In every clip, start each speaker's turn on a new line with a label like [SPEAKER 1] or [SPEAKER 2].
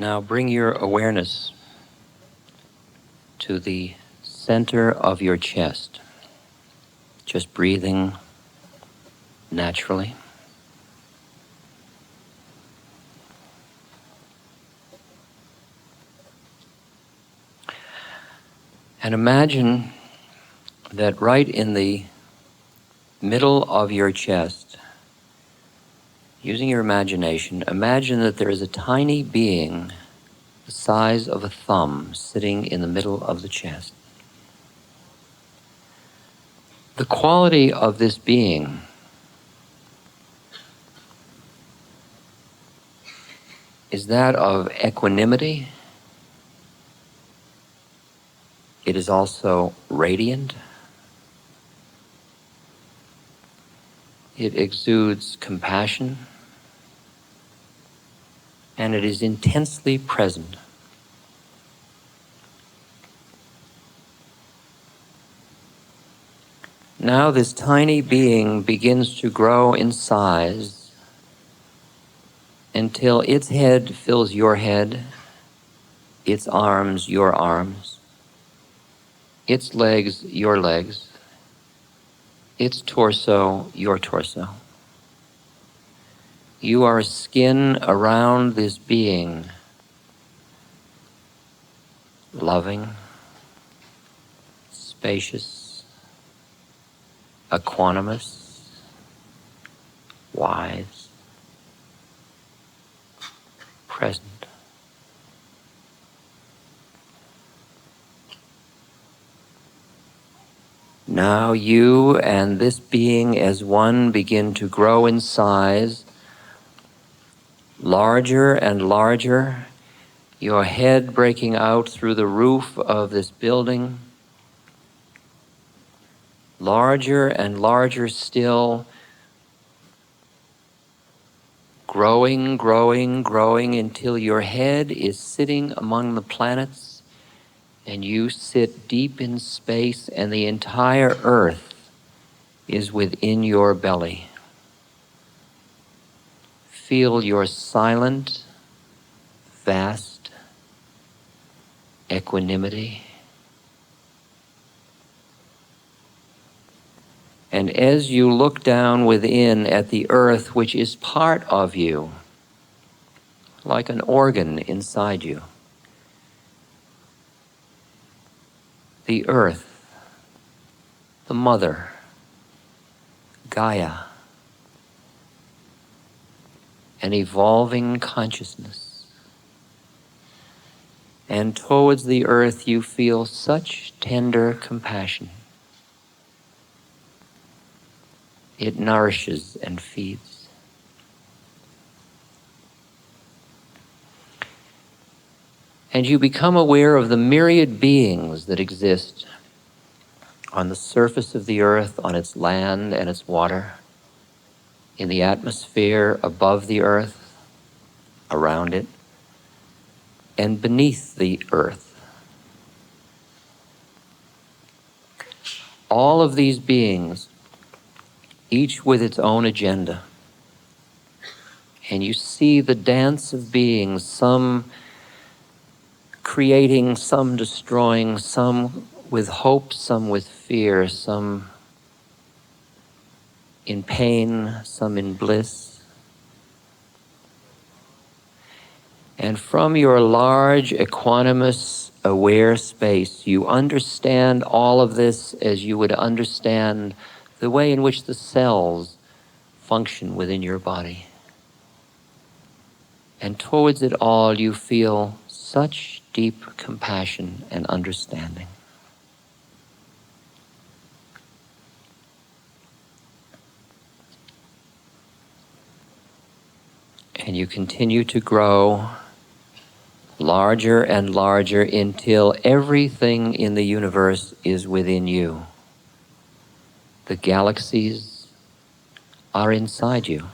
[SPEAKER 1] Now bring your awareness to the center of your chest, just breathing naturally. And imagine that right in the middle of your chest, using your imagination, imagine that there is a tiny being the size of a thumb sitting in the middle of the chest. The quality of this being is that of equanimity. It is also radiant. It exudes compassion, and it is intensely present. Now this tiny being begins to grow in size until its head fills your head, its arms your arms, its legs your legs, its torso your torso. You are skin around this being, loving, spacious, equanimous, wise, present. Now you and this being as one begin to grow in size, larger and larger, your head breaking out through the roof of this building, larger and larger still, growing, growing, growing until your head is sitting among the planets and you sit deep in space and the entire earth is within your belly. Feel your silent, vast equanimity. And as you look down within at the earth, which is part of you, like an organ inside you, the earth, the mother, Gaia, an evolving consciousness. And towards the earth you feel such tender compassion. It nourishes and feeds. And you become aware of the myriad beings that exist on the surface of the earth, on its land and its water, in the atmosphere above the earth, around it, and beneath the earth. All of these beings, each with its own agenda. And you see the dance of beings, some creating, some destroying, some with hope, some with fear, some in pain, some in bliss. And from your large, equanimous, aware space, you understand all of this as you would understand the way in which the cells function within your body. And towards it all, you feel such deep compassion and understanding. And you continue to grow larger and larger until everything in the universe is within you. The galaxies are inside you.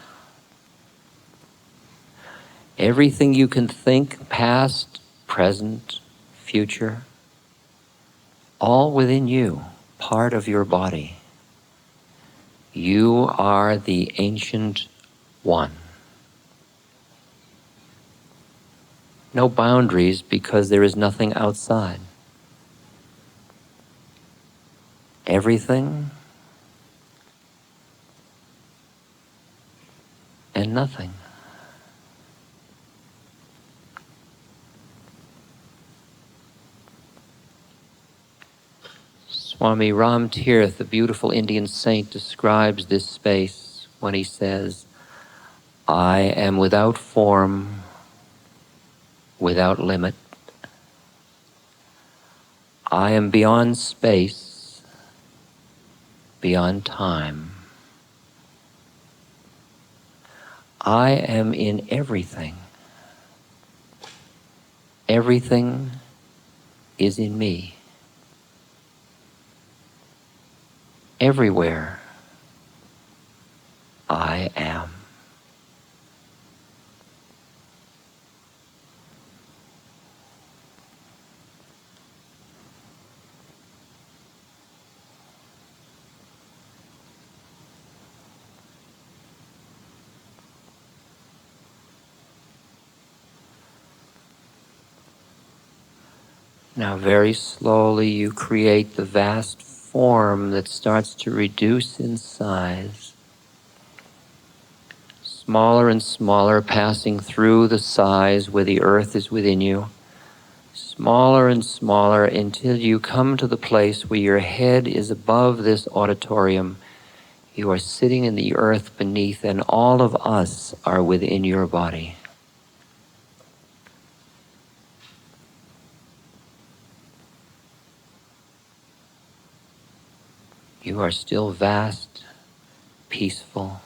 [SPEAKER 1] Everything you can think, past, present, future, all within you, part of your body. You are the ancient one. No boundaries, because there is nothing outside. Everything and nothing. Swami Ram Tirth, the beautiful Indian saint, describes this space when he says, I am without form, without limit. I am beyond space, beyond time. I am in everything. Everything is in me. Everywhere I am. Now very slowly you create the vast form that starts to reduce in size. Smaller and smaller, passing through the size where the earth is within you. Smaller and smaller until you come to the place where your head is above this auditorium. You are sitting in the earth beneath, and all of us are within your body. You are still vast, peaceful,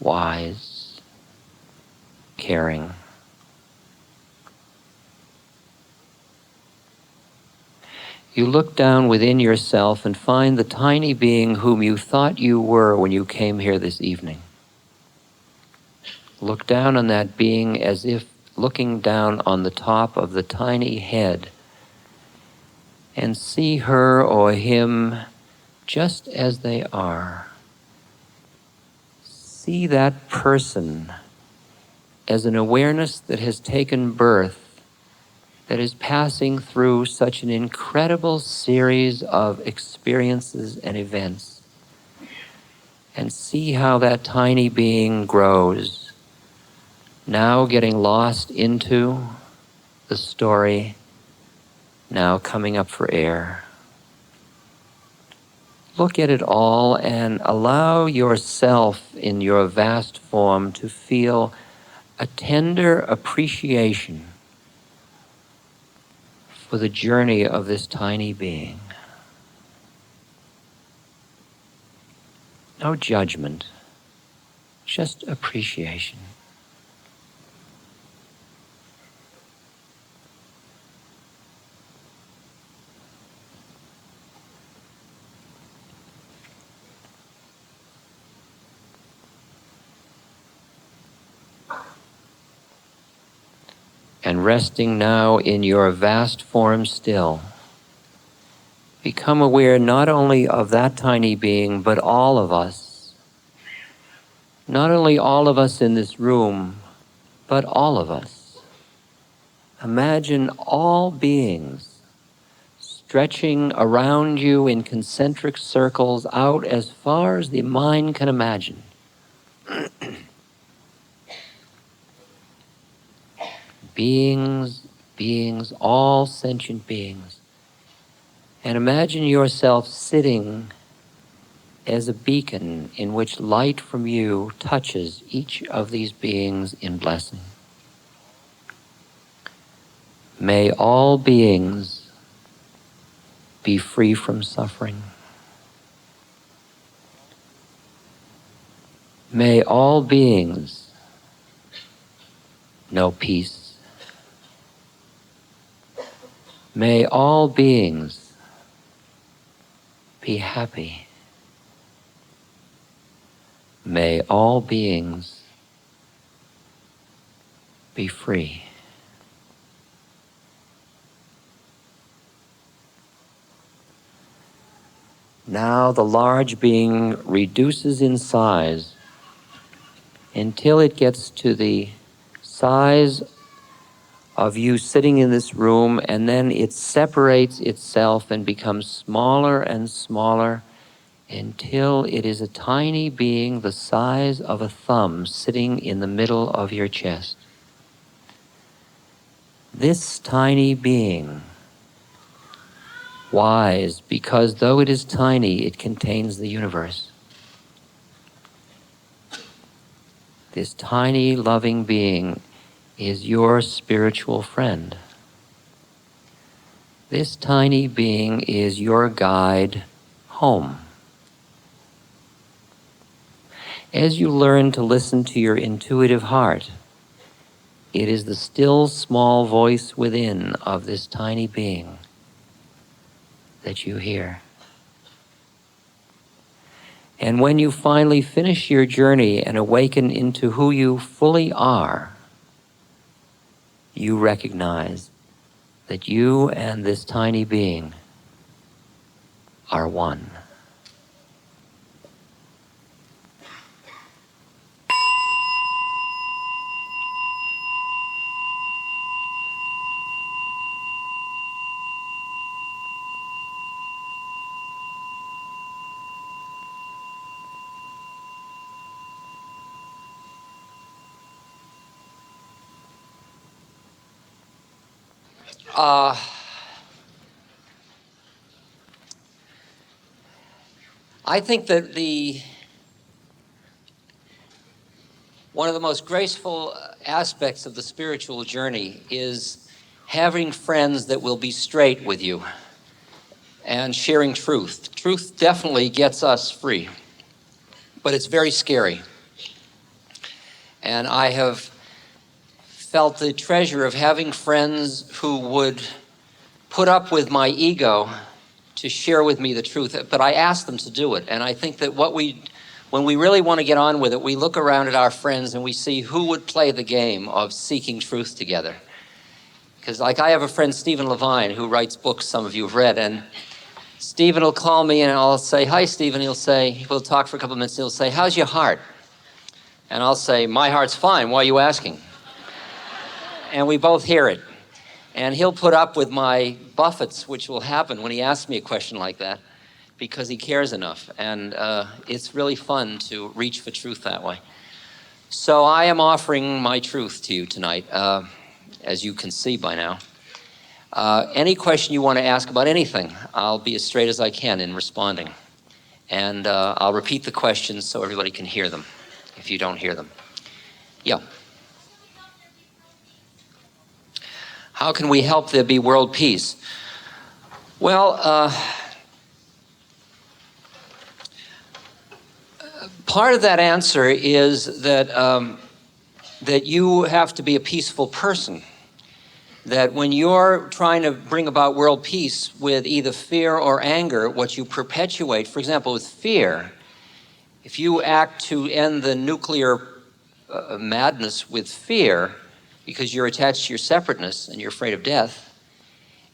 [SPEAKER 1] wise, caring. You look down within yourself and find the tiny being whom you thought you were when you came here this evening. Look down on that being as if looking down on the top of the tiny head, and see her or him just as they are. See that person as an awareness that has taken birth, that is passing through such an incredible series of experiences and events. And see how that tiny being grows, now getting lost into the story, now coming up for air. Look at it all and allow yourself in your vast form to feel a tender appreciation for the journey of this tiny being. No judgment, just appreciation. And resting now in your vast form still, become aware not only of that tiny being, but all of us. Not only all of us in this room, but all of us. Imagine all beings stretching around you in concentric circles out as far as the mind can imagine. Beings, all sentient beings. And imagine yourself sitting as a beacon in which light from you touches each of these beings in blessing. May all beings be free from suffering. May all beings know peace. May all beings be happy. May all beings be free. Now the large being reduces in size until it gets to the size of you sitting in this room, and then it separates itself and becomes smaller and smaller until it is a tiny being the size of a thumb sitting in the middle of your chest. This tiny being, wise because though it is tiny, it contains the universe. This tiny, loving being is your spiritual friend. This tiny being is your guide home. As you learn to listen to your intuitive heart, it is the still small voice within of this tiny being that you hear. And when you finally finish your journey and awaken into who you fully are, you recognize that you and this tiny being are one. I think that one of the most graceful aspects of the spiritual journey is having friends that will be straight with you and sharing truth. Truth definitely gets us free, but it's very scary. And I have felt the treasure of having friends who would put up with my ego to share with me the truth, but I ask them to do it. And I think that when we really want to get on with it, we look around at our friends and we see who would play the game of seeking truth together. Because like I have a friend, Stephen Levine, who writes books some of you have read, and Stephen will call me and I'll say, "Hi, Stephen." We'll talk for a couple of minutes. He'll say, "How's your heart?" And I'll say, "My heart's fine. Why are you asking?" And we both hear it. And he'll put up with my buffets, which will happen when he asks me a question like that, because he cares enough. And it's really fun to reach for truth that way. So I am offering my truth to you tonight, as you can see by now. Any question you want to ask about anything, I'll be as straight as I can in responding. And I'll repeat the questions so everybody can hear them, if you don't hear them. Yeah. How can we help there be world peace? Well, part of that answer is that that you have to be a peaceful person. That when you're trying to bring about world peace with either fear or anger, what you perpetuate, for example, with fear, if you act to end the nuclear madness with fear, because you're attached to your separateness and you're afraid of death,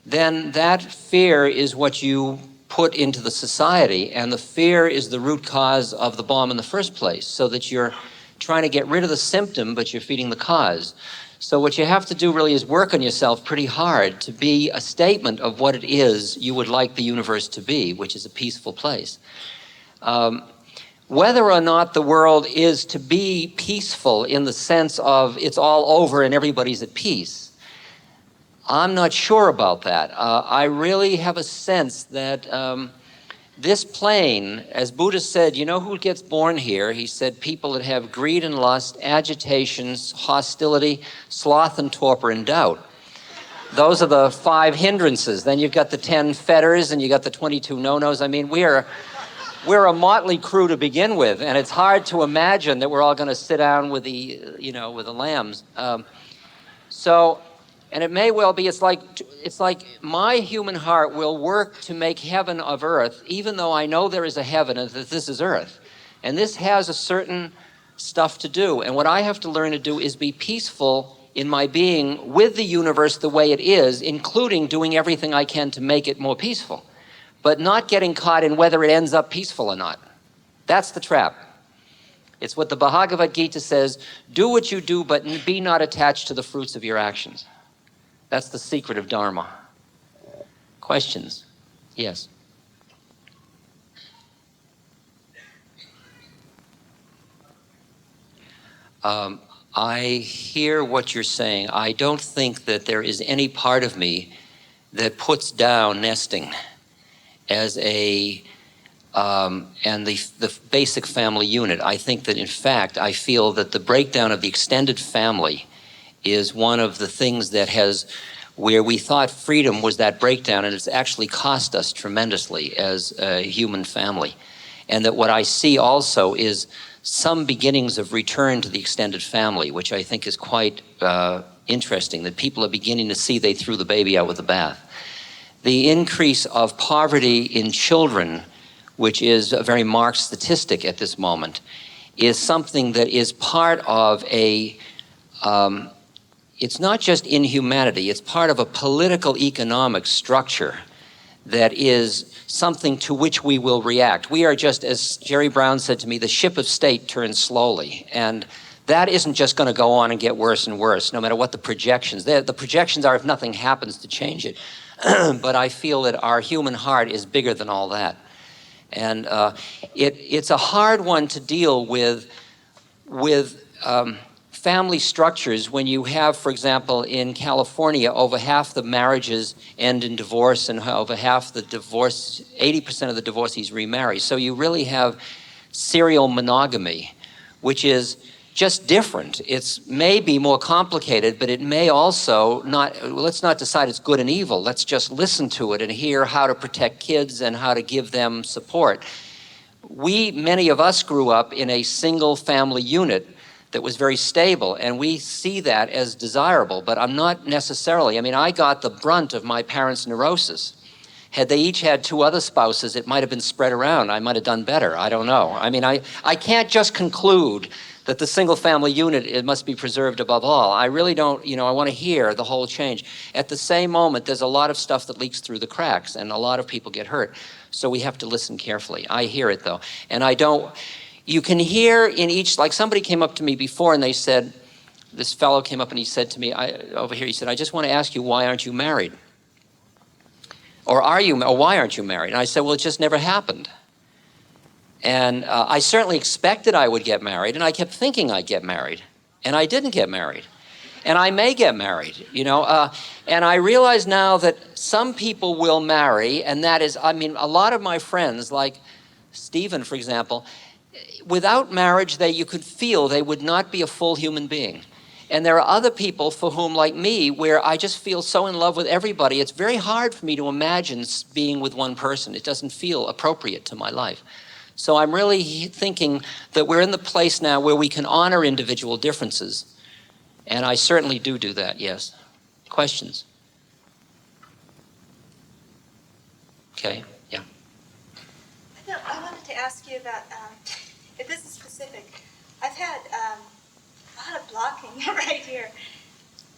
[SPEAKER 1] then that fear is what you put into the society, and the fear is the root cause of the bomb in the first place, so that you're trying to get rid of the symptom, but you're feeding the cause. So what you have to do really is work on yourself pretty hard to be a statement of what it is you would like the universe to be, which is a peaceful place. Whether or not the world is to be peaceful in the sense of it's all over and everybody's at peace, I'm not sure about that. I really have a sense that this plane, as Buddha said, you know who gets born here? He said people that have greed and lust, agitations, hostility, sloth and torpor and doubt. Those are the 5 hindrances. Then you've got the 10 fetters and you got the 22 no-nos. I mean, we're a motley crew to begin with, and it's hard to imagine that we're all going to sit down with the lambs. And it may well be, it's like my human heart will work to make heaven of earth, even though I know there is a heaven and that this is earth. And this has a certain stuff to do. And what I have to learn to do is be peaceful in my being with the universe the way it is, including doing everything I can to make it more peaceful, but not getting caught in whether it ends up peaceful or not. That's the trap. It's what the Bhagavad Gita says, do what you do, but be not attached to the fruits of your actions. That's the secret of Dharma. Questions? Yes. I hear what you're saying. I don't think that there is any part of me that puts down nesting as a and the basic family unit. I think that, in fact, I feel that the breakdown of the extended family is one of the things that has, where we thought freedom was that breakdown, and it's actually cost us tremendously as a human family. And that what I see also is some beginnings of return to the extended family, which I think is quite interesting, that people are beginning to see they threw the baby out with the bath. The increase of poverty in children, which is a very marked statistic at this moment, is something that is part of a, it's not just inhumanity, it's part of a political economic structure that is something to which we will react. We are just, as Jerry Brown said to me, the ship of state turns slowly. And that isn't just going to go on and get worse and worse, no matter what the projections. The projections are if nothing happens to change it. But I feel that our human heart is bigger than all that. And it's a hard one to deal with family structures when you have, for example, in California, over half the marriages end in divorce, and over half the divorce, 80% of the divorcees remarry. So you really have serial monogamy, which is just different. It's maybe more complicated, but it may also not, let's not decide it's good and evil. Let's just listen to it and hear how to protect kids and how to give them support. Many of us grew up in a single family unit that was very stable, and we see that as desirable, but I'm not necessarily. I mean, I got the brunt of my parents' neurosis. Had they each had two other spouses, it might have been spread around. I might have done better. I don't know. I mean, I can't just conclude that the single family unit, it must be preserved above all. I really don't, I want to hear the whole change. At the same moment, there's a lot of stuff that leaks through the cracks, and a lot of people get hurt. So we have to listen carefully. I hear it, though. And you can hear in each, like somebody came up to me before and they said, this fellow came up and he said to me, over here, he said, I just want to ask you, why aren't you married? Or why aren't you married? And I said, well, it just never happened. And I certainly expected I would get married, and I kept thinking I'd get married, and I didn't get married. And I may get married, and I realize now that some people will marry, and that is, a lot of my friends, like Stephen, for example, without marriage, you could feel they would not be a full human being. And there are other people for whom, like me, where I just feel so in love with everybody, it's very hard for me to imagine being with one person. It doesn't feel appropriate to my life. So I'm really thinking that we're in the place now where we can honor individual differences. And I certainly do that, yes. Questions? Okay, yeah.
[SPEAKER 2] I wanted to ask you about, if this is specific, I've had a lot of blocking right here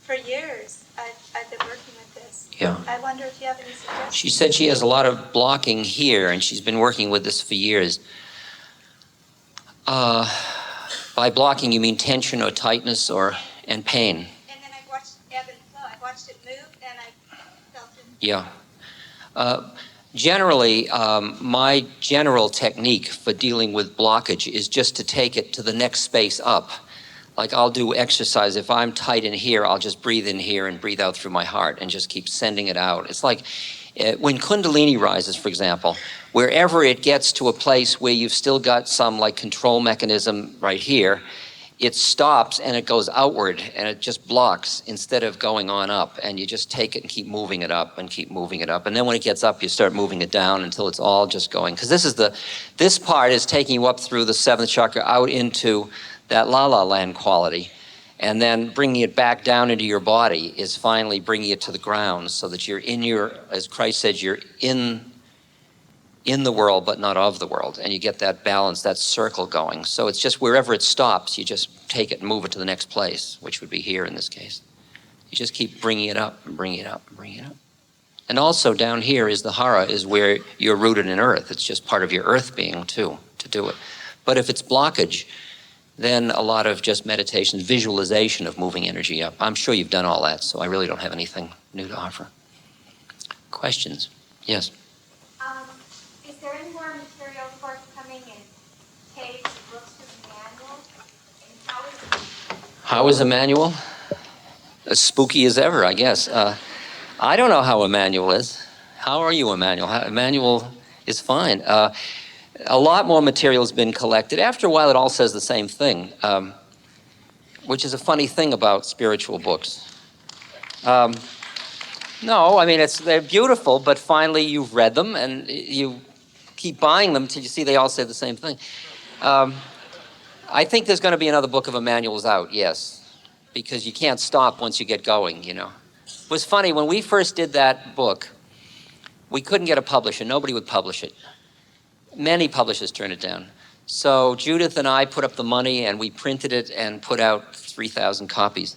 [SPEAKER 2] for years. I've been working with this.
[SPEAKER 1] Yeah.
[SPEAKER 2] I wonder if you have any suggestions.
[SPEAKER 1] She said she has a lot of blocking here, and she's been working with this for years. By blocking, you mean tension or tightness and pain?
[SPEAKER 2] And then I watched ebb and flow. I watched it move, and I felt it.
[SPEAKER 1] Yeah. Generally, my general technique for dealing with blockage is just to take it to the next space up. Like I'll do exercise. If I'm tight in here, I'll just breathe in here and breathe out through my heart and just keep sending it out. It's like when Kundalini rises, for example, wherever it gets to a place where you've still got some like control mechanism right here, it stops and it goes outward and it just blocks instead of going on up, and you just take it and keep moving it up and keep moving it up. And then when it gets up, you start moving it down until it's all just going. Because this part is taking you up through the seventh chakra out into that la-la land quality. And then bringing it back down into your body is finally bringing it to the ground so that you're as Christ said, you're in the world, but not of the world. And you get that balance, that circle going. So it's just wherever it stops, you just take it and move it to the next place, which would be here in this case. You just keep bringing it up and bringing it up and bringing it up. And also down here is the hara, is where you're rooted in earth. It's just part of your earth being too, to do it. But if it's blockage, then a lot of just meditation, visualization of moving energy up. I'm sure you've done all that, so I really don't have anything new to offer. Questions? Yes?
[SPEAKER 2] Is there any more material forthcoming in tapes, books, or manuals? And
[SPEAKER 1] how is Emmanuel? As spooky as ever, I guess. I don't know how Emmanuel is. How are you, Emmanuel? Emmanuel is fine. A lot more material has been collected. After a while, it all says the same thing, which is a funny thing about spiritual books. No, I mean, they're beautiful, but finally you've read them and you keep buying them till you see they all say the same thing. I think there's going to be another book of Emmanuel's out, yes, because you can't stop once you get going, you know. It was funny, when we first did that book, we couldn't get a publisher. Nobody would publish it. Many publishers turned it down. So Judith and I put up the money and we printed it and put out 3,000 copies.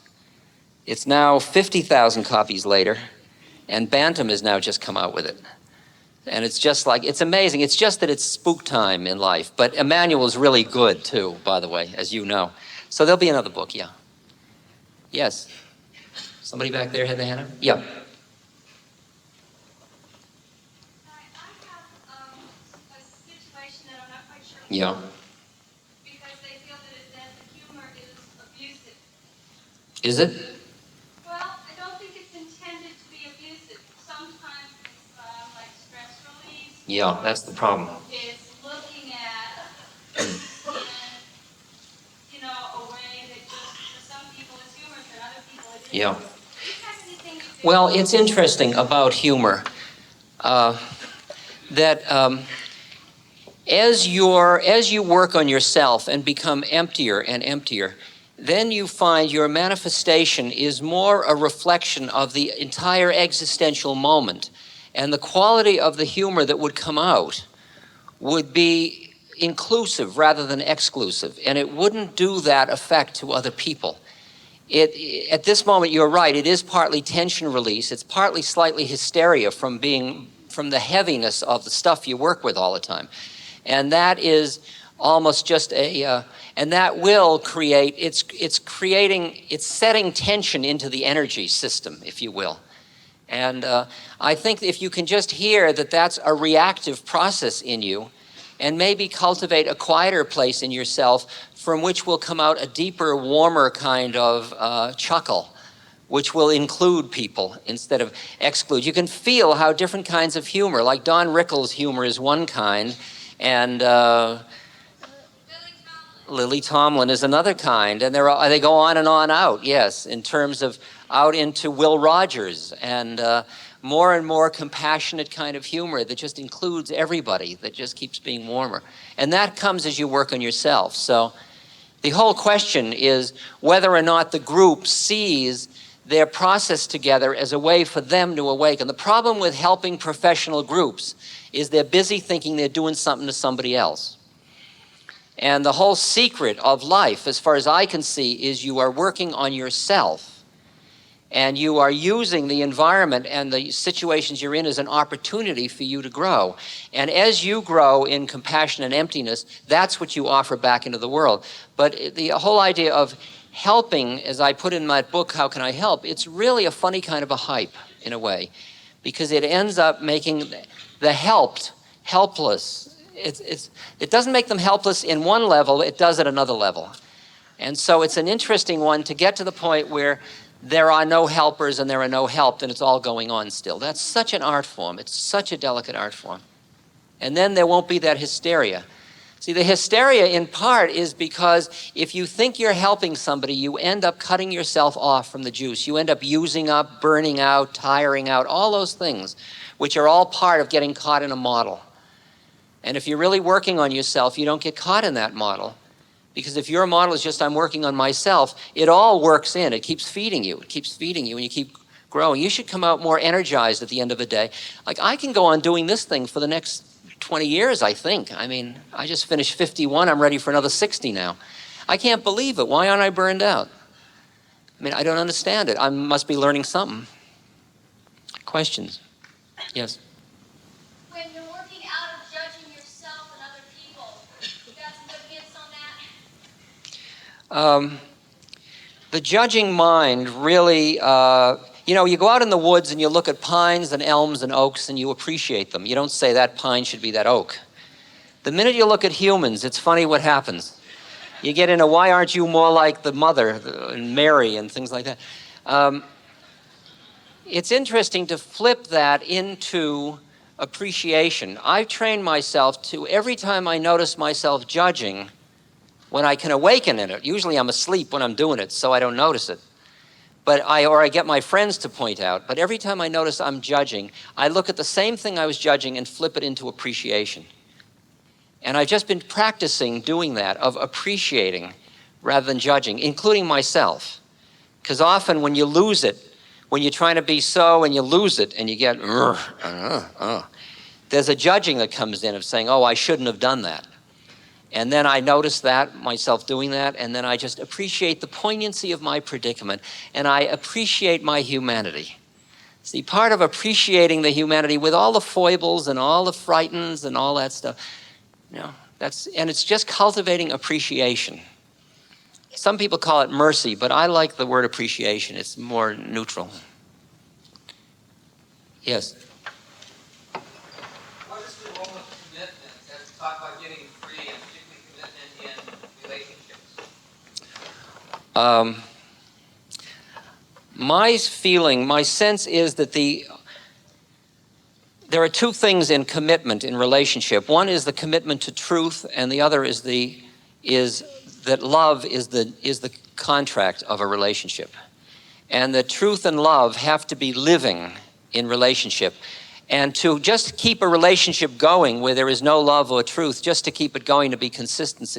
[SPEAKER 1] It's now 50,000 copies later, and Bantam has now just come out with it. And it's just like, it's amazing. It's just that it's spook time in life. But Emmanuel's really good too, by the way, as you know. So there'll be another book, yeah. Yes. Somebody back there had their hand up? Yeah.
[SPEAKER 2] I have a situation that I'm not quite sure.
[SPEAKER 1] Yeah.
[SPEAKER 2] Because they feel that the humor is abusive.
[SPEAKER 1] Is it?
[SPEAKER 2] Well, I don't think it's intended to be abusive. Sometimes it's like stress release.
[SPEAKER 1] Yeah, that's the problem.
[SPEAKER 2] It's looking at, you know, a way that just for some people it's humorous and other people it isn't.
[SPEAKER 1] Yeah.
[SPEAKER 2] Do you have anything to do?
[SPEAKER 1] Well, it's interesting about humor that as you work on yourself and become emptier and emptier, then you find your manifestation is more a reflection of the entire existential moment. And the quality of the humor that would come out would be inclusive rather than exclusive. And it wouldn't do that effect to other people. At this moment, you're right, it is partly tension release. It's partly slightly hysteria from the heaviness of the stuff you work with all the time. And that is almost just and that will create, it's setting tension into the energy system, if you will. And I think if you can just hear that that's a reactive process in you, and maybe cultivate a quieter place in yourself from which will come out a deeper, warmer kind of chuckle, which will include people instead of exclude. You can feel how different kinds of humor, like Don Rickles' humor is one kind, and Lily Tomlin is another kind, and they go on and on out, yes, in terms of out into Will Rogers and more and more compassionate kind of humor that just includes everybody, that just keeps being warmer. And that comes as you work on yourself. So the whole question is whether or not the group sees their process together as a way for them to awaken. The problem with helping professional groups is they're busy thinking they're doing something to somebody else. And the whole secret of life, as far as I can see, is you are working on yourself. And you are using the environment and the situations you're in as an opportunity for you to grow. And as you grow in compassion and emptiness, that's what you offer back into the world. But the whole idea of helping, as I put in my book, How Can I Help? It's really a funny kind of a hype, in a way, because it ends up making the helped helpless. It doesn't make them helpless in one level, it does at another level. And so it's an interesting one to get to the point where there are no helpers and there are no helped, and it's all going on still. That's such an art form. It's such a delicate art form. And then there won't be that hysteria. See, the hysteria in part is because if you think you're helping somebody, you end up cutting yourself off from the juice. You end up using up, burning out, tiring out, all those things, which are all part of getting caught in a model. And if you're really working on yourself, you don't get caught in that model. Because if your model is just, I'm working on myself, it all works in. It keeps feeding you. It keeps feeding you, and you keep growing. You should come out more energized at the end of the day. Like, I can go on doing this thing for the next 20 years, I think. I mean, I just finished 51. I'm ready for another 60 now. I can't believe it. Why aren't I burned out? I mean, I don't understand it. I must be learning something. Questions? Yes?
[SPEAKER 2] When you're working out of judging yourself and other people, you got some good hints on that?
[SPEAKER 1] The judging mind really, you go out in the woods and you look at pines and elms and oaks and you appreciate them. You don't say that pine should be that oak. The minute you look at humans, it's funny what happens. You get into, why aren't you more like the mother and Mary and things like that. It's interesting to flip that into appreciation. I've trained myself to, every time I notice myself judging, when I can awaken in it, usually I'm asleep when I'm doing it, so I don't notice it. Or I get my friends to point out, but every time I notice I'm judging, I look at the same thing I was judging and flip it into appreciation. And I've just been practicing doing that, of appreciating rather than judging, including myself. Because often when you lose it, when you're trying to be so and you lose it and you get, there's a judging that comes in of saying, oh, I shouldn't have done that. And then I notice that, myself doing that, and then I just appreciate the poignancy of my predicament, and I appreciate my humanity. See, part of appreciating the humanity with all the foibles and all the frightens and all that stuff, and it's just cultivating appreciation. Some people call it mercy, but I like the word appreciation. It's more neutral. Yes?
[SPEAKER 3] What is the role of commitment as we talk about getting free, and particularly commitment in relationships?
[SPEAKER 1] My sense is that there are two things in commitment in relationship. One is the commitment to truth, and the other is that love is the contract of a relationship. And the truth and love have to be living in relationship. And to just keep a relationship going where there is no love or truth, just to keep it going, to be consistent,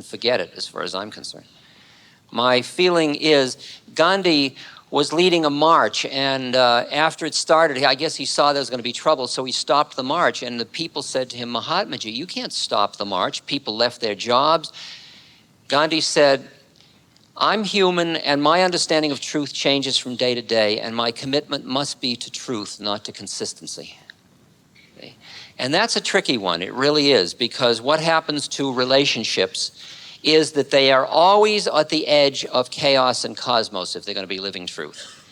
[SPEAKER 1] forget it, as far as I'm concerned. My feeling is Gandhi was leading a march, and after it started, I guess he saw there was going to be trouble, so he stopped the march, and the people said to him, Mahatmaji, you can't stop the march. People left their jobs. Gandhi said, I'm human, and my understanding of truth changes from day to day, and my commitment must be to truth, not to consistency. Okay? And that's a tricky one, it really is, because what happens to relationships is that they are always at the edge of chaos and cosmos if they're going to be living truth.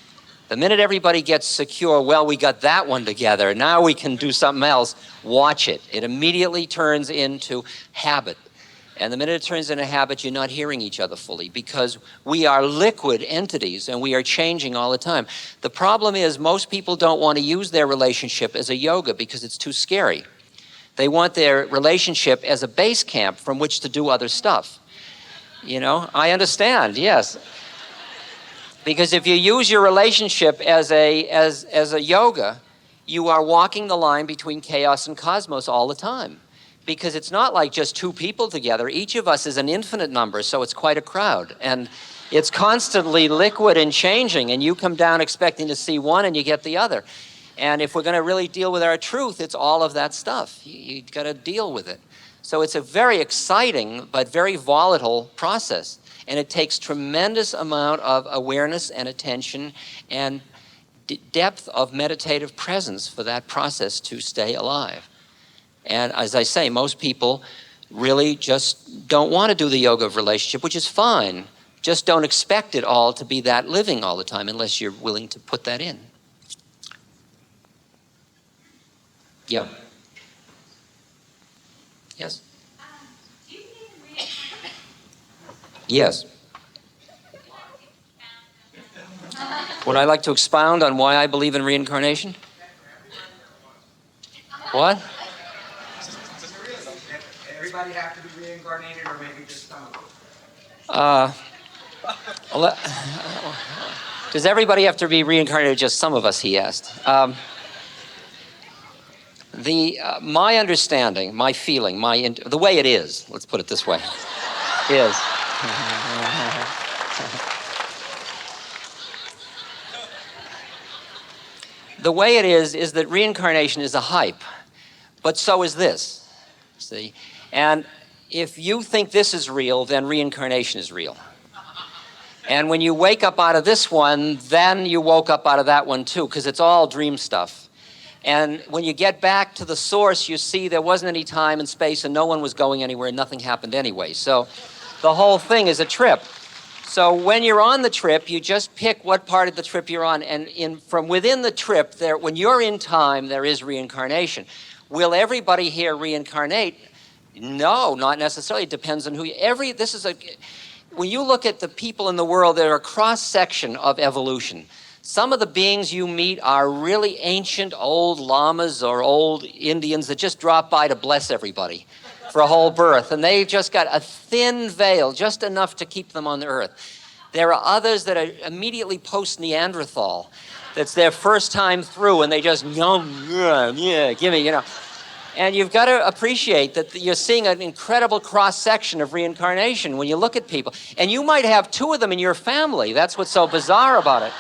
[SPEAKER 1] The minute everybody gets secure, well, we got that one together, now we can do something else, watch it. It immediately turns into habit. And the minute it turns into habit, you're not hearing each other fully, because we are liquid entities and we are changing all the time. The problem is most people don't want to use their relationship as a yoga because it's too scary. They want their relationship as a base camp from which to do other stuff. I understand, yes. Because if you use your relationship as a yoga, you are walking the line between chaos and cosmos all the time. Because it's not like just two people together. Each of us is an infinite number, so it's quite a crowd. And it's constantly liquid and changing, and you come down expecting to see one and you get the other. And if we're going to really deal with our truth, it's all of that stuff. You've got to deal with it. So it's a very exciting but very volatile process. And it takes tremendous amount of awareness and attention and depth of meditative presence for that process to stay alive. And as I say, most people really just don't want to do the yoga of relationship, which is fine. Just don't expect it all to be that living all the time unless you're willing to put that in. Yeah. Yes?
[SPEAKER 2] Do you believe in reincarnation?
[SPEAKER 1] Yes. Would I like to expound on why I believe in reincarnation? What?
[SPEAKER 3] Everybody have to be reincarnated, or maybe just some of them?
[SPEAKER 1] Does everybody have to be reincarnated? Just some of us, he asked. My understanding, my feeling, the way it is, let's put it this way, is the way it is that reincarnation is a hype, but so is this, see? And if you think this is real, then reincarnation is real. And when you wake up out of this one, then you woke up out of that one too, because it's all dream stuff. And when you get back to the source, you see there wasn't any time and space and no one was going anywhere and nothing happened anyway. So The whole thing is a trip. So when you're on the trip, you just pick what part of the trip you're on, and from within the trip, when you're in time, there is reincarnation. Will everybody here reincarnate? No, not necessarily. It depends on who you, when you look at the people in the world, they're a cross-section of evolution. Some of the beings you meet are really ancient old lamas or old Indians that just drop by to bless everybody for a whole birth, and they've just got a thin veil, just enough to keep them on the earth. There are others that are immediately post-Neanderthal. That's their first time through, and they just, yeah, give me, And you've got to appreciate that you're seeing an incredible cross-section of reincarnation when you look at people. And you might have two of them in your family. That's what's so bizarre about it.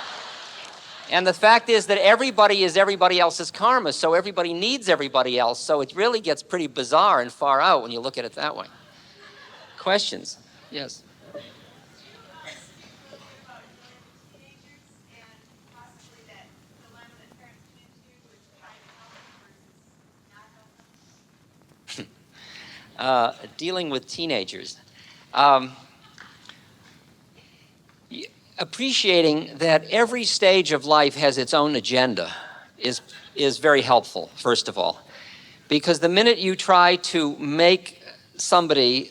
[SPEAKER 1] And the fact is that everybody is everybody else's karma, so everybody needs everybody else. So it really gets pretty bizarre and far out when you look at it that way. Questions? Yes. Dealing with teenagers. Appreciating that every stage of life has its own agenda is very helpful, first of all. Because the minute you try to make somebody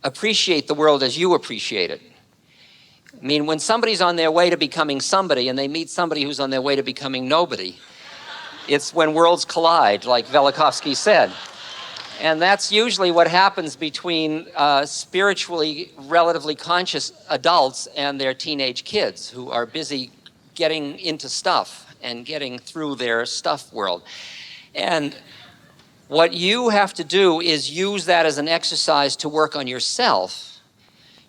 [SPEAKER 1] appreciate the world as you appreciate it, I mean, when somebody's on their way to becoming somebody and they meet somebody who's on their way to becoming nobody, it's when worlds collide, like Velikovsky said. And that's usually what happens between spiritually relatively conscious adults and their teenage kids who are busy getting into stuff and getting through their stuff world. And what you have to do is use that as an exercise to work on yourself,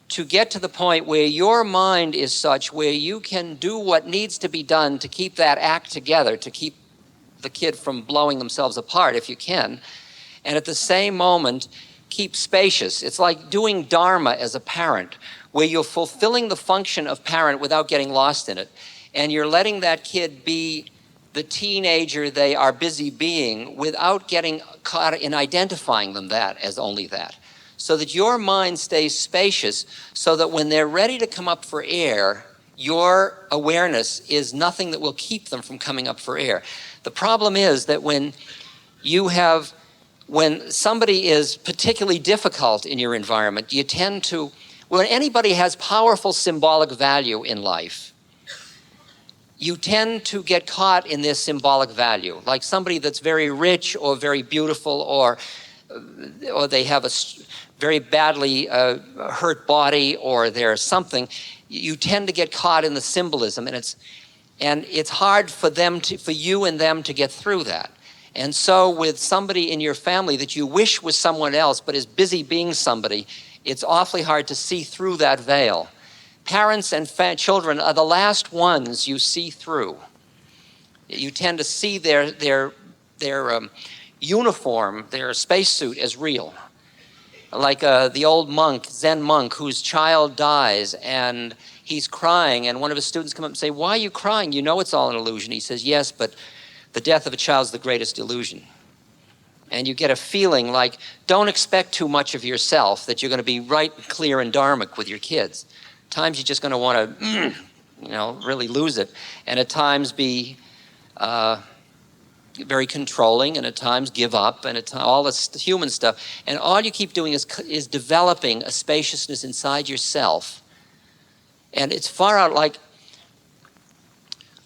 [SPEAKER 1] to get to the point where your mind is such where you can do what needs to be done to keep that act together, to keep the kid from blowing themselves apart if you can, and at the same moment, keep spacious. It's like doing dharma as a parent, where you're fulfilling the function of parent without getting lost in it. And you're letting that kid be the teenager they are busy being without getting caught in identifying them that as only that. So that your mind stays spacious, so that when they're ready to come up for air, your awareness is nothing that will keep them from coming up for air. The problem is that when somebody is particularly difficult in your environment, you tend to, when anybody has powerful symbolic value in life, you tend to get caught in this symbolic value. Like somebody that's very rich or very beautiful, or they have a very badly hurt body, or there's something, you tend to get caught in the symbolism, and it's hard for you and them to get through that. And so with somebody in your family that you wish was someone else but is busy being somebody, it's awfully hard to see through that veil. Parents and children are the last ones you see through. You tend to see their uniform, their spacesuit as real. Like the old monk, Zen monk, whose child dies and he's crying, and one of his students come up and say, "Why are you crying? You know it's all an illusion." He says, "Yes, but the death of a child is the greatest illusion." And you get a feeling like, don't expect too much of yourself, that you're going to be right, clear, and dharmic with your kids. At times you're just going to want to, really lose it. And at times be very controlling, and at times give up, and all this human stuff. And all you keep doing is developing a spaciousness inside yourself. And it's far out, like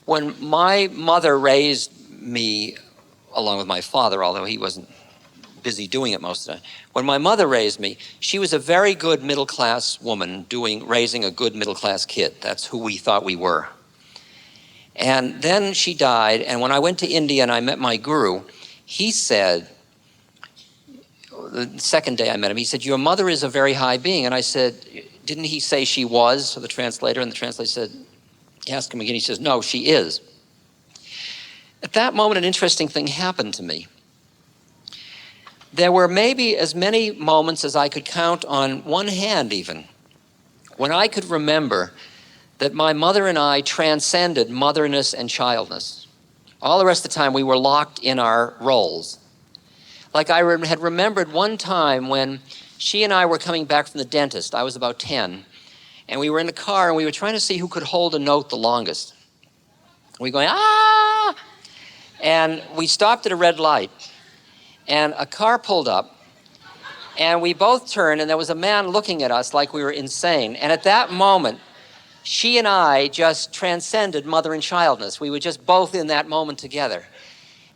[SPEAKER 1] when my mother raised me, along with my father, although he wasn't busy doing it most of the time. When my mother raised me, she was a very good middle-class woman raising a good middle-class kid. That's who we thought we were. And then she died, and when I went to India and I met my guru, he said, the second day I met him, he said, "Your mother is a very high being." And I said, "Didn't he say she was?" So the translator, and the translator said, ask him again, he says, "No, she is." At that moment, an interesting thing happened to me. There were maybe as many moments as I could count on one hand even, when I could remember that my mother and I transcended motherness and childness. All the rest of the time we were locked in our roles. Like I had remembered one time when She and I were coming back from the dentist. I was about 10. And we were in the car, and we were trying to see who could hold a note the longest. We were going, ah! And we stopped at a red light. And a car pulled up. And we both turned, and there was a man looking at us like we were insane. And at that moment, she and I just transcended mother and childness. We were just both in that moment together.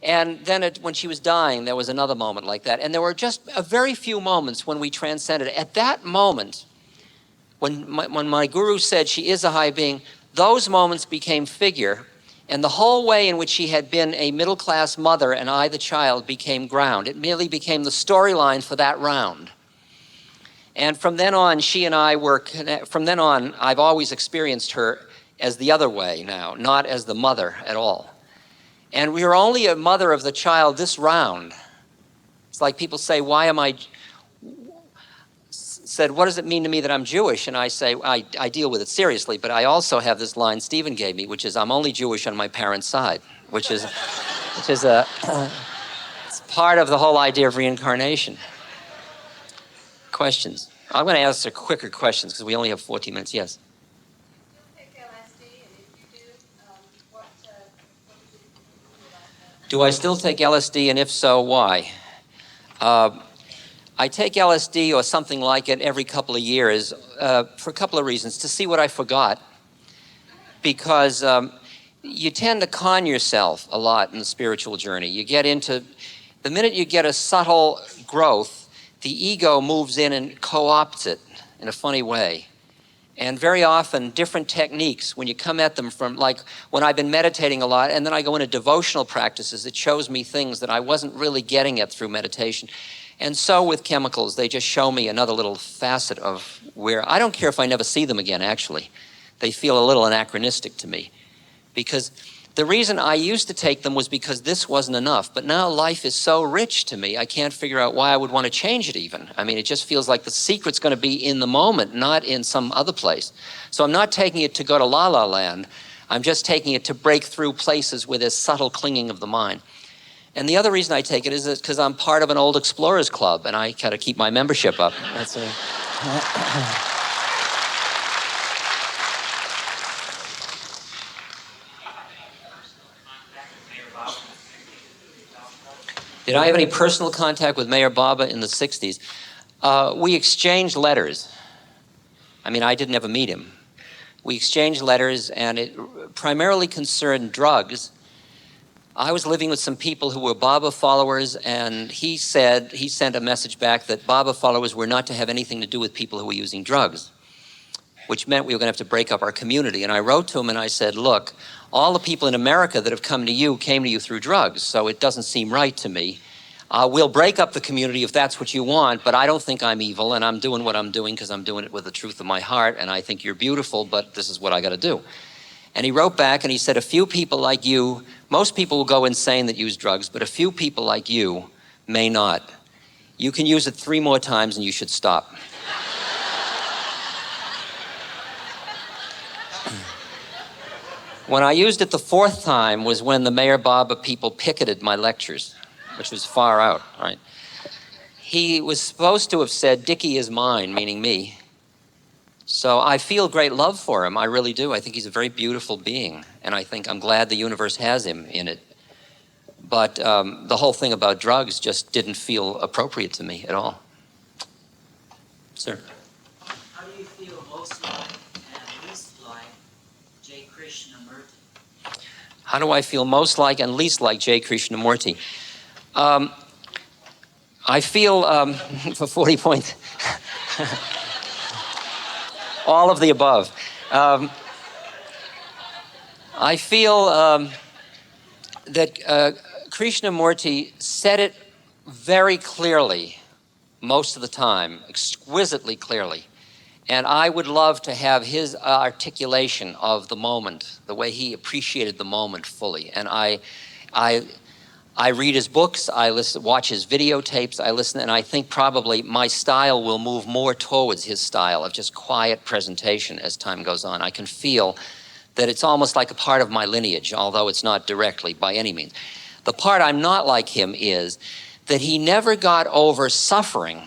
[SPEAKER 1] And then when she was dying, there was another moment like that. And there were just a very few moments when we transcended. At that moment, when my guru said she is a high being, those moments became figure. And the whole way in which she had been a middle-class mother and I, the child, became ground. It merely became the storyline for that round. And from then on, she and I were, from then on, I've always experienced her as the other way now, not as the mother at all. And we were only a mother of the child this round. It's like people say, why am I, said, what does it mean to me that I'm Jewish? And I say, I deal with it seriously, but I also have this line Stephen gave me, which is, I'm only Jewish on my parents' side, which is it's part of the whole idea of reincarnation. Questions? I'm going to answer quicker questions because we only have 14 minutes. Yes? Do I still take LSD, and if so, why? I take LSD or something like it every couple of years for a couple of reasons. To see what I forgot, because you tend to con yourself a lot in the spiritual journey. You get into, the minute you get a subtle growth, the ego moves in and co-opts it in a funny way. And very often, different techniques, when you come at them from, like when I've been meditating a lot, and then I go into devotional practices, it shows me things that I wasn't really getting at through meditation. And so with chemicals, they just show me another little facet of where, I don't care if I never see them again, actually. They feel a little anachronistic to me. Because the reason I used to take them was because this wasn't enough. But now life is so rich to me, I can't figure out why I would want to change it even. I mean, it just feels like the secret's going to be in the moment, not in some other place. So I'm not taking it to go to La La Land. I'm just taking it to break through places where there's subtle clinging of the mind. And the other reason I take it is because I'm part of an old explorers club, and I kind of keep my membership up. That's it. Did I have any personal contact with Mayor Baba in the 60s? We exchanged letters. I mean, I didn't ever meet him. We exchanged letters, and it primarily concerned drugs. I was living with some people who were Baba followers, and he said, he sent a message back that Baba followers were not to have anything to do with people who were using drugs, which meant we were going to have to break up our community. And I wrote to him and I said, look, all the people in America that have come to you came to you through drugs, so it doesn't seem right to me. We'll break up the community if that's what you want, but I don't think I'm evil, and I'm doing what I'm doing because I'm doing it with the truth of my heart, and I think you're beautiful, but this is what I got to do. And he wrote back and he said, a few people like you, most people will go insane that use drugs, but a few people like you may not. You can use it 3 more times and you should stop. When I used it the 4th time was when the Mayor Baba people picketed my lectures, which was far out, right? He was supposed to have said, Dickie is mine, meaning me. So I feel great love for him, I really do. I think he's a very beautiful being, and I think I'm glad the universe has him in it. But the whole thing about drugs just didn't feel appropriate to me at all. Sir?
[SPEAKER 4] How do you feel most like and least like J. Krishnamurti?
[SPEAKER 1] How do I feel most like and least like J. Krishnamurti? I feel, for 40 points, all of the above. I feel that Krishnamurti said it very clearly most of the time, exquisitely clearly. And I would love to have his articulation of the moment, the way he appreciated the moment fully. And I read his books, I watch his videotapes, I listen, and I think probably my style will move more towards his style of just quiet presentation as time goes on. I can feel that it's almost like a part of my lineage, although it's not directly by any means. The part I'm not like him is that he never got over suffering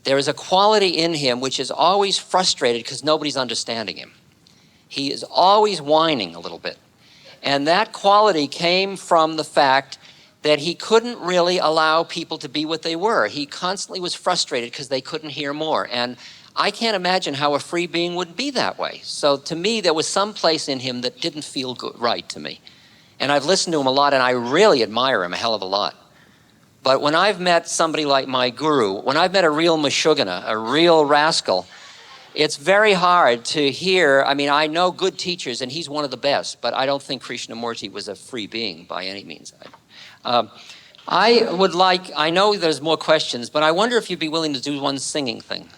[SPEAKER 1] There is a quality in him which is always frustrated because nobody's understanding him. He is always whining a little bit. And that quality came from the fact that he couldn't really allow people to be what they were. He constantly was frustrated because they couldn't hear more. And I can't imagine how a free being would be that way. So to me, there was some place in him that didn't feel good, right to me. And I've listened to him a lot, and I really admire him a hell of a lot. But when I've met somebody like my guru, when I've met a real Meshuggah, a real rascal, it's very hard to hear. I mean, I know good teachers, and he's one of the best, but I don't think Krishnamurti was a free being by any means. I know there's more questions, but I wonder if you'd be willing to do one singing thing.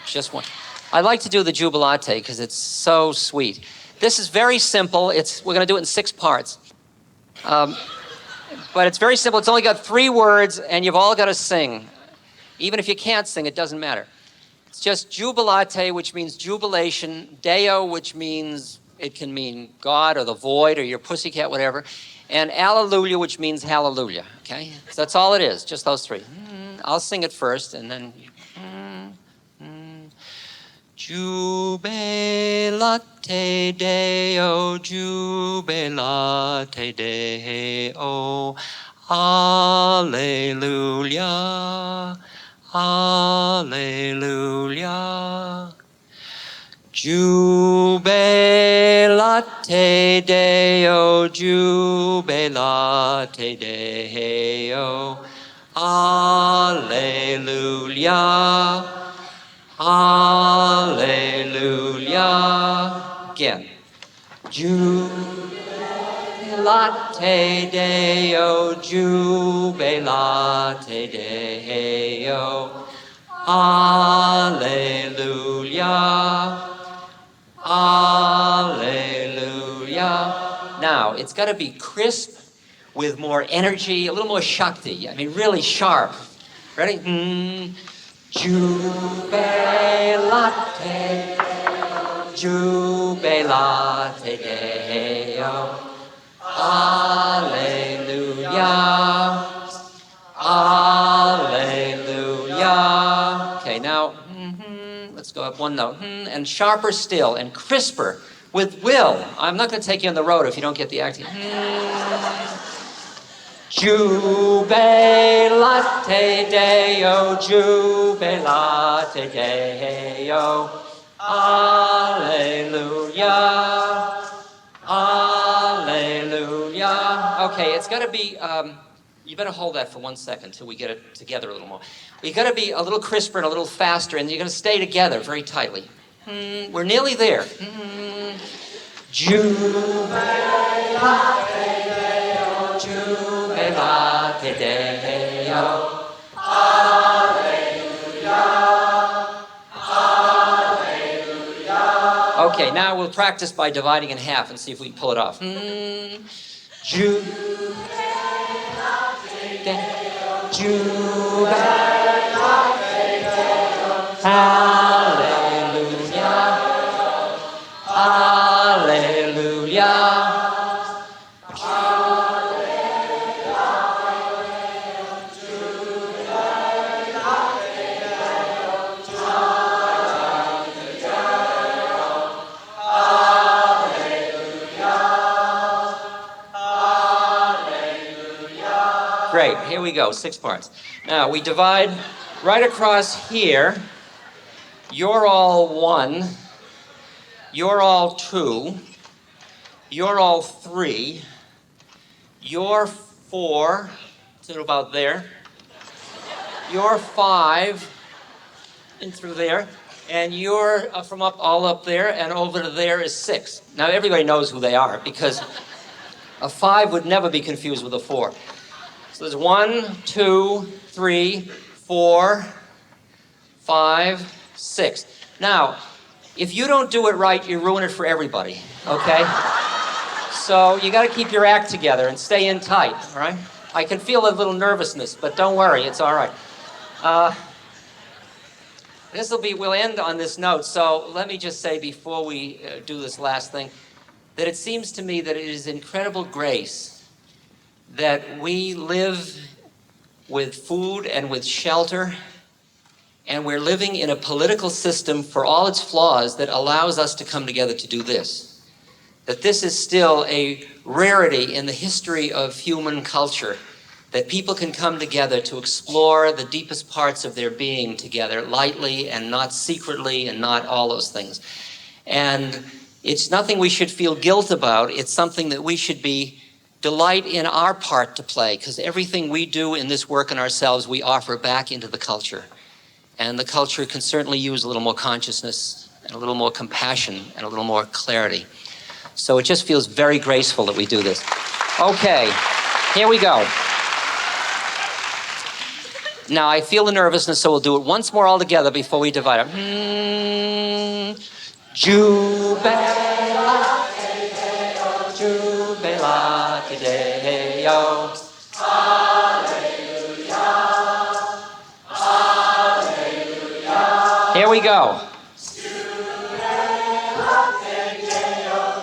[SPEAKER 1] Just one. I'd like to do the Jubilate because it's so sweet. This is very simple. We're going to do it in 6 parts. But it's very simple. It's only got 3 words, and you've all got to sing. Even if you can't sing, it doesn't matter. It's just Jubilate, which means jubilation, Deo, which means, it can mean God or the void or your pussycat, whatever, and Alleluia, which means hallelujah, okay? So that's all it is, just those 3. I'll sing it first, and then... Jubilate Deo, Jubilate Deo, Alleluia, Alleluia. Jubilate Deo, Jubilate Deo, Alleluia, Alleluia. Again. Jubilate Deo, Jubilate Deo, Alleluia, Alleluia. Now, it's got to be crisp with more energy, a little more Shakti. I mean, really sharp. Ready? Jubilate, Jubilate Deo, Alleluia, Alleluia. Okay, now, let's go up one note, and sharper still, and crisper, with will. I'm not going to take you on the road if you don't get the acting. Jubilate Deo, Jubilate Deo, Alleluia, Alleluia. Okay, it's got to be, you better hold that for 1 second till we get it together a little more. We've got to be a little crisper and a little faster, and you're going to stay together very tightly. We're nearly there. Jubilate Deo, Jubilate Deo, Alleluia, Alleluia. Okay, now we'll practice by dividing in half and see if we can pull it off. Jubilate Deo, Jubilate Deo, Alleluia, Alleluia. Great, here we go, 6 parts. Now we divide right across here. You're all 1. You're all 2. You're all 3. You're 4 to about there. You're 5 in through there. And you're from all up there, and over to there is 6. Now everybody knows who they are because a 5 would never be confused with a 4. So there's 1, 2, 3, 4, 5, 6. Now, if you don't do it right, you ruin it for everybody, okay? So you got to keep your act together and stay in tight, all right? I can feel a little nervousness, but don't worry, it's all right. We'll end on this note. So let me just say before we do this last thing, that it seems to me that it is incredible grace that we live with food and with shelter And we're living in a political system, for all its flaws, that allows us to come together to do this. That this is still a rarity in the history of human culture, that people can come together to explore the deepest parts of their being together, lightly and not secretly and not all those things. And it's nothing we should feel guilt about. It's something that we should be delight in our part to play, because everything we do in this work in ourselves, we offer back into the culture. And the culture can certainly use a little more consciousness and a little more compassion and a little more clarity. So it just feels very graceful that we do this. Okay, here we go. Now I feel the nervousness, so we'll do it once more all together before we divide up. Jubilate Deo, Jubilate Deo. Here we go.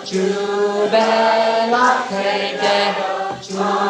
[SPEAKER 1] Jubilate Deo, Jubilate